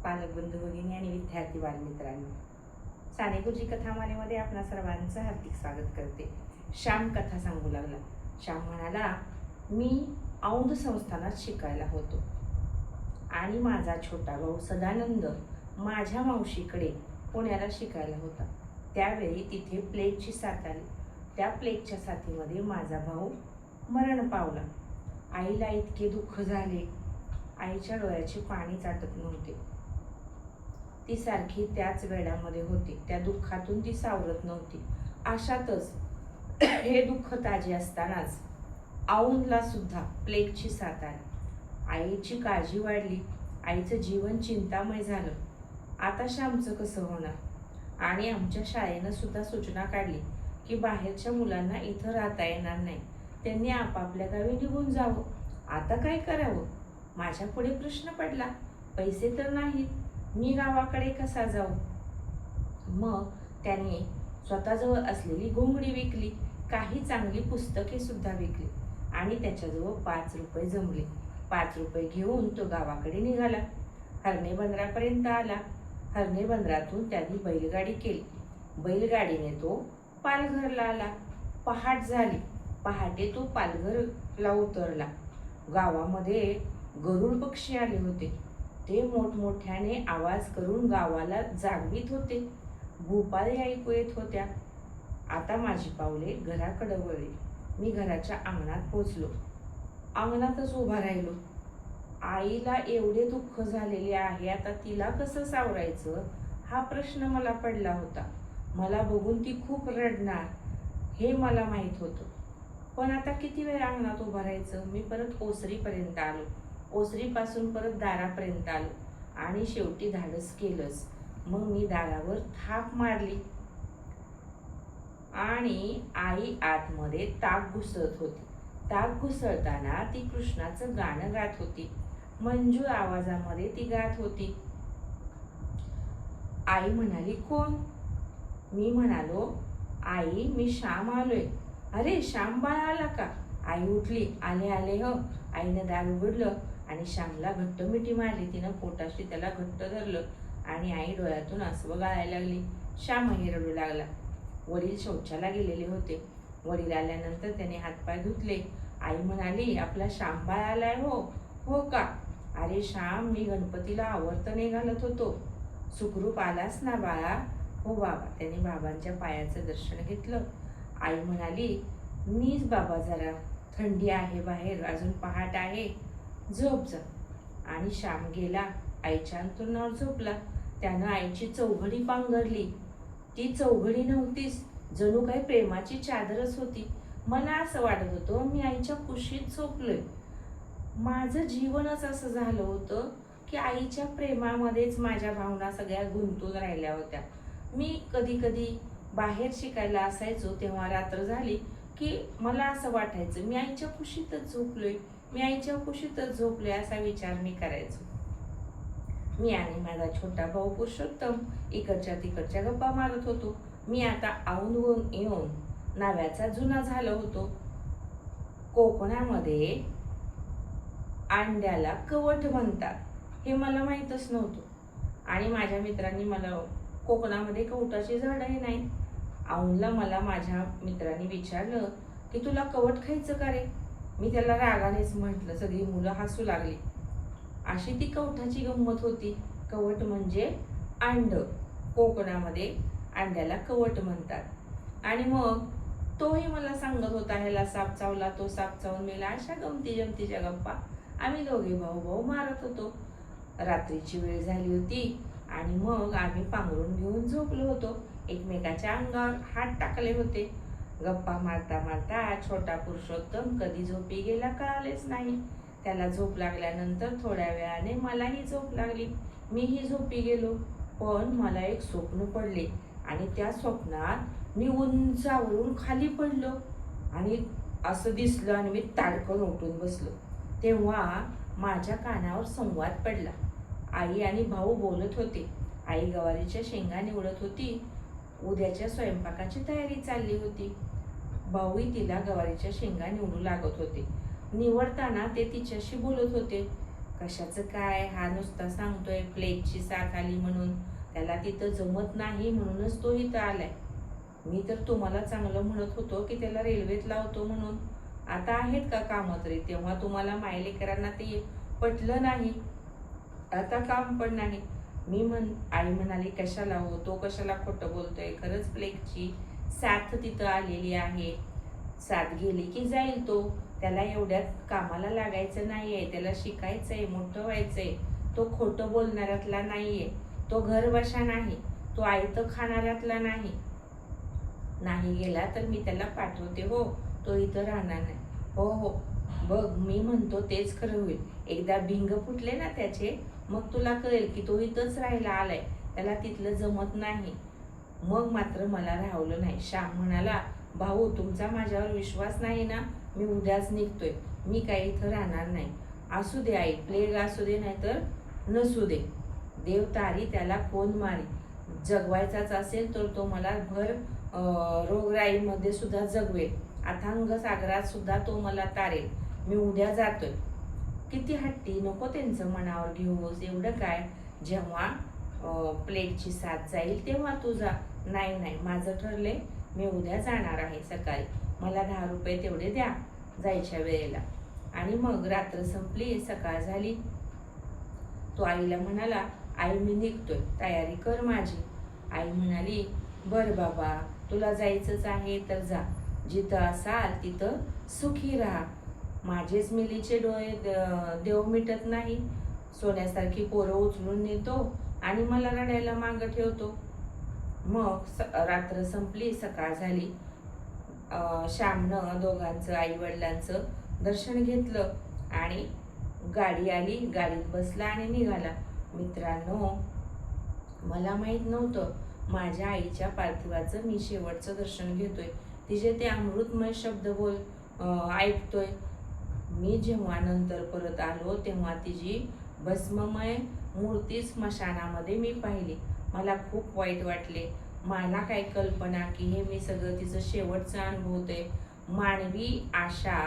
पालक बंधू भगिनी आणि विद्यार्थी बालमित्रांनो, साने गुरुजी कथामालेमध्ये आपणा सर्वांचं हार्दिक स्वागत करते. श्याम कथा सांगू लागला. श्याम म्हणाला, मी औंध संस्थानात शिकायला होतो आणि माझा छोटा भाऊ सदानंद माझ्या मावशीकडे पुण्याला शिकायला होता. त्यावेळी तिथे प्लेगची साथ आली. त्या प्लेगच्या साथीमध्ये माझा भाऊ मरण पावला. आईला इतके दुःख झाले, आईच्या डोळ्याचे पाणी चाटत नव्हते. ती सारखी त्याच वेळामध्ये होती. त्या दुःखातून ती सावरत नव्हती. अशातच हे दुःख ताजे असतानाच औंधला सुद्धा प्लेगची साथ आली. आईची काळजी वाढली. आईचं जीवन चिंतामय झालं. आता श्यामचं कसं होणार? आणि आमच्या शाळेनं सुद्धा सूचना काढली की बाहेरच्या मुलांना इथं राहता येणार नाही, त्यांनी आपापल्या गावी निघून जावं. आता काय करावं? माझ्या पुढे प्रश्न पडला. पैसे तर नाहीत, मी गावाकडे कसा जाऊ? मग त्याने स्वतःजवळ असलेली घोंगडी विकली, काही चांगली पुस्तके सुद्धा विकली आणि त्याच्याजवळ 5 रुपये जमले. 5 रुपये घेऊन तो गावाकडे निघाला. हरणे बंदरापर्यंत आला. हरणे बंदरातून त्यांनी बैलगाडी केली. बैलगाडीने तो पालघरला आला. पहाट झाली. पहाटे तो पालघरला उतरला. गावामध्ये गरुड पक्षी आले होते. ते मोठमोठ्याने आवाज करून गावाला जागवित होते. भूपाळी ऐकू येत होत्या. आता माझी पावले घराकडे वळली. मी घराच्या अंगणात पोचलो. अंगणातच उभा राहिलो. आईला एवढे दुःख झालेले आहे, आता तिला कसं सावरायचं हा प्रश्न मला पडला होता. मला बघून ती खूप रडणार हे मला माहीत होतं. पण आता किती वेळ अंगणात उभं राहायचं? मी परत ओसरीपर्यंत आलो. ओसरीपासून परत दारापर्यंत आलो आणि शेवटी धाडस केलंच. मग मी दारावर थाप मारली आणि आई आतमध्ये ताक घुसळत होती. ताक घुसळताना ती कृष्णाचं गाणं गात होती. मंजूळ आवाजामध्ये ती गात होती. आई म्हणाली, कोण? मी म्हणालो, आई मी श्याम आलोय. अरे श्याम बाळा आला का? आई उठली. आले आले हो. आईनं दार उघडलं आणि श्यामला घट्ट मिठी मारली. तिनं पोटाशी त्याला घट्ट धरलं आणि आई डोळ्यातून आसवं गाळायला लागली. श्यामही रडू लागला. वडील शौचाला गेलेले होते. वडील आल्यानंतर त्याने हातपाय धुतले. आई म्हणाली, आपला श्याम बाळ आलाय हो? हो का? अरे श्याम, मी गणपतीला आवर्तने घालत होतो. सुखरूप आलास ना बाळा? हो बाबा. त्याने बाबांच्या पायाचं दर्शन घेतलं. आई म्हणाली, मीच बाबा, जरा थंडी आहे बाहेर, अजून पहाट आहे, झोप जा. आणि श्याम गेला. आईच्या अंथरुणावर झोपला. त्यानं आईची चौघडी पांघरली. ती चौघडी नव्हतीच, जणू काही प्रेमाची चादरच होती. मला असं वाटत होतं मी आईच्या कुशीत झोपलोय. माझं जीवनच असं झालं होतं की आईच्या प्रेमामध्येच माझ्या भावना सगळ्या गुंतून राहिल्या होत्या. मी कधी कधी बाहेर शिकायला असायचो तेव्हा रात्र झाली की मला असं वाटायचं मी आईच्या कुशीतच झोपलोय, मी आईच्या कुशीतच झोपलोय, असा विचार मी करायचो. मी आणि माझा छोटा भाऊ पुरुषोत्तम इकडच्या तिकडच्या गप्पा मारत होतो. मी आता औंधहून येऊन नाव्याचा जुना झालो होतो. कोकणामध्ये अंड्याला कवट म्हणतात हे मला माहीतच नव्हतं आणि माझ्या मित्रांनी मला कोकणामध्ये कवटाची झाडंही नाहीत. औंधला मला माझ्या मित्रांनी विचारलं की तुला कवट खायचं का रे? मी त्याला रागानेच म्हटलं. सगळी मुलं हसू लागली. अशी ती कवटाची गंमत होती. कवट म्हणजे अंड. कोकणामध्ये अंड्याला कवट म्हणतात. आणि मग तोही मला सांगत होता, ह्याला साप चावला, तो साप चावून मेला. अशा गमती जमतीच्या गप्पा आम्ही दोघे भाऊ भाऊ मारत होतो. रात्रीची वेळ झाली होती आणि मग आम्ही पांघरून घेऊन झोपलो होतो. एकमेकाच्या अंगावर हात टाकले होते. गप्पा मारता मारता छोटा पुरुषोत्तम कधी झोपी गेला कळालेच नाही. त्याला झोप लागल्यानंतर थोड्या वेळाने मलाही झोप लागली. मीही झोपी गेलो. पण मला एक स्वप्न पडले आणि त्या स्वप्नात मी उंचावरून खाली पडलो आणि असं दिसलं आणि मी ताडकन उठून बसलो. तेव्हा माझ्या कानावर संवाद पडला. आई आणि भाऊ बोलत होते. आई गवारीच्या शेंगा निवडत होती. उद्याच्या स्वयंपाकाची तयारी चालली होती. भाऊही तिला गवारीच्या शेंगा निवडू लागत होते. निवडताना ते तिच्याशी बोलत होते. कशाचं काय, हा नुसता सांगतोय प्लेगची साथ आली म्हणून, त्याला तिथं जमत नाही म्हणूनच तो इथं आलाय. मी तर तुम्हाला चांगलं म्हणत होतो की त्याला रेल्वेत लावतो म्हणून. आता आहेत का कामं तरी? तेव्हा तुम्हाला मायलेकरांना ते पटलं नाही, आता काम पण नाही. आई म्हणाली कशाला हो, तो कशाला खोटं बोलतोय, खरंच प्लेगची साथ तिथं आलेली आहे. साथ गेली की जाईल तो, त्याला एवढ्यात कामाला लागायचं नाहीये, त्याला शिकायचंय, मोठं व्हायचंय. तो खोटं बोलणाऱ्यातला नाहीये, तो घरबशा नाही, तो आयतं खाणाऱ्यातला नाही. नाही गेला तर मी त्याला पाठवते हो, तो इथं राहणार नाही. हो हो, बघ मी म्हणतो तेच खरं होईल. एकदा भिंग फुटले ना त्याचे, मग तुला कळेल की तो इथंच राहायला आलाय, त्याला तिथलं जमत नाही. मग मात्र मला राहवलं नाही. श्याम म्हणाला, भाऊ तुमचा माझ्यावर विश्वास नाही ना, मी उद्याच निघतोय, मी काही इथं राहणार नाही. असू दे आई, प्लेग असू दे नाहीतर नसू दे, देव तारी त्याला कोण मारी. जगवायचाच असेल तर तो मला भर रोगराईमध्ये सुद्धा जगवेल, अथांग सागरात सुद्धा तो मला तारेल. मी उद्या जातोय. किती हट्टी, नको त्यांचं मनावर घेऊस. एवढं काय, जेव्हा प्लेगची साथ जाईल तेव्हा तू जा. नाही नाही, माझं ठरले, मी उद्या जाणार आहे सकाळी. मला 10 रुपये तेवढे द्या जायच्या वेळेला. आणि मग रात्र संपली, सकाळ झाली. तो आईला म्हणाला, आई मी निघतोय, तयारी कर माझी. आई म्हणाली, बरं बाबा, तुला जायचंच आहे तर जा, जिथं असाल तिथं सुखी राहा. माझेच मिलीचे डोळे देव मिटत नाही. सोन्यासारखी पोरं उचलून नेतो आणि मला रडायला मागं ठेवतो. मग रात्र संपली, सकाळ झाली. श्यामनं दोघांचं, आई वडिलांचं दर्शन घेतलं आणि गाडी आली, गाडीत बसला आणि निघाला. मित्रांनो, मला माहीत नव्हतं माझ्या आईच्या पार्थिवाचं मी शेवटचं दर्शन घेतोय, तिचे ते अमृतमय शब्द ऐकतोय. मी जेव्हा नंतर परत आलो तेव्हा तिची भस्ममय मूर्ती स्मशानामध्ये मी पाहिली. मला खूप वाईट वाटले. मला काय कल्पना की हे मी सगळं तिचं शेवटचं अनुभवते. मानवी आशा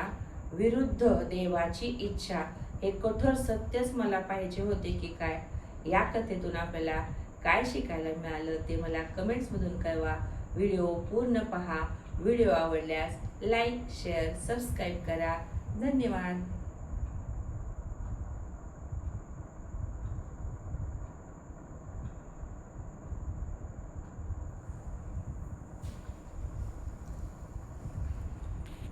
विरुद्ध देवाची इच्छा, हे कठोर सत्यच मला पाहिजे होते की काय. या कथेतून आपल्याला काय शिकायला मिळालं ते मला कमेंट्समधून कळवा. व्हिडिओ पूर्ण पहा. व्हिडिओ आवडल्यास लाईक, शेअर, सबस्क्राईब करा. धन्यवाद.